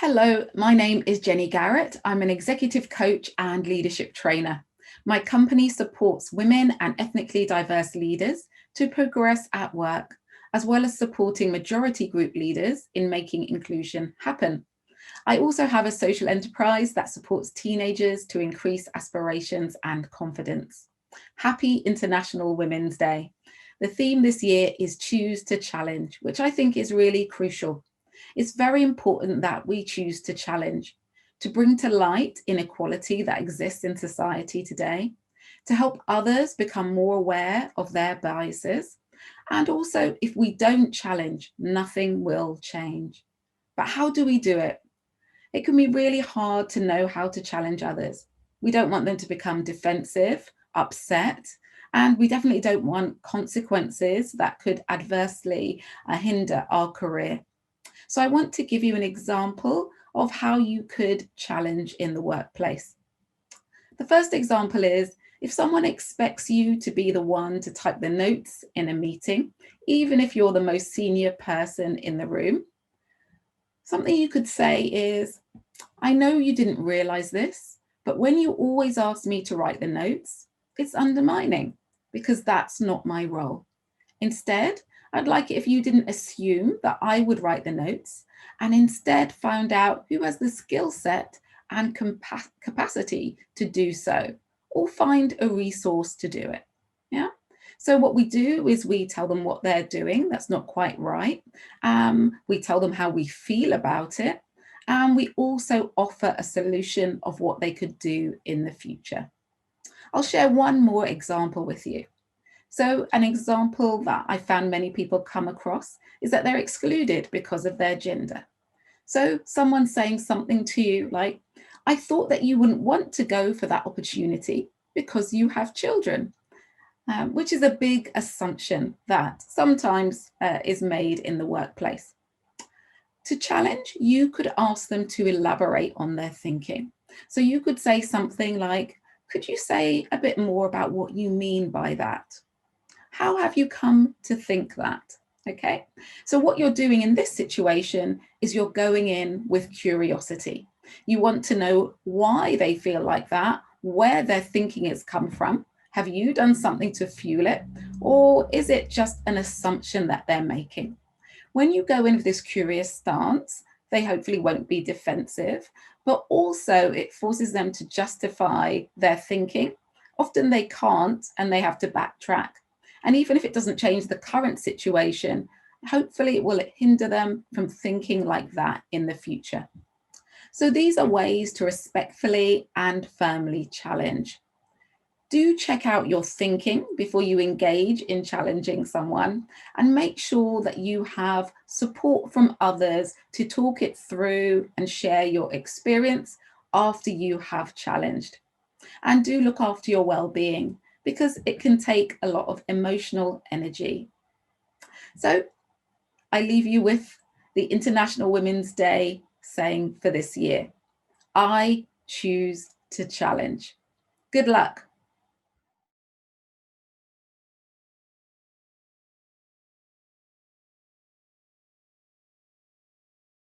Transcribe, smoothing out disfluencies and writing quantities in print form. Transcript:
Hello, my name is Jenny Garrett. I'm an executive coach and leadership trainer. My company supports women and ethnically diverse leaders to progress at work, as well as supporting majority group leaders in making inclusion happen. I also have a social enterprise that supports teenagers to increase aspirations and confidence. Happy International Women's Day. The theme this year is Choose to Challenge, which I think is really crucial. It's very important that we choose to challenge, to bring to light inequality that exists in society today, to help others become more aware of their biases. And also, if we don't challenge, nothing will change. But how do we do it? It can be really hard to know how to challenge others. We don't want them to become defensive, upset, and we definitely don't want consequences that could adversely hinder our career. So I want to give you an example of how you could challenge in the workplace. The first example is if someone expects you to be the one to type the notes in a meeting, even if you're the most senior person in the room, something you could say is, I know you didn't realize this, but when you always ask me to write the notes, it's undermining because that's not my role. Instead, I'd like it if you didn't assume that I would write the notes and instead found out who has the skill set and capacity to do so, or find a resource to do it. Yeah. So what we do is we tell them what they're doing that's not quite right. We tell them how we feel about it. And we also offer a solution of what they could do in the future. I'll share one more example with you. So an example that I found many people come across is that they're excluded because of their gender. So someone saying something to you like, I thought that you wouldn't want to go for that opportunity because you have children, which is a big assumption that sometimes is made in the workplace. To challenge, you could ask them to elaborate on their thinking. So you could say something like, could you say a bit more about what you mean by that? How have you come to think that? Okay, so what you're doing in this situation is you're going in with curiosity. You want to know why they feel like that, where their thinking has come from. Have you done something to fuel it? Or is it just an assumption that they're making? When you go in with this curious stance, they hopefully won't be defensive, but also it forces them to justify their thinking. Often they can't and they have to backtrack. And even if it doesn't change the current situation, hopefully it will hinder them from thinking like that in the future. So these are ways to respectfully and firmly challenge. Do check out your thinking before you engage in challenging someone, and make sure that you have support from others to talk it through and share your experience after you have challenged. And do look after your well-being, because it can take a lot of emotional energy. So I leave you with the International Women's Day saying for this year, I choose to challenge. Good luck.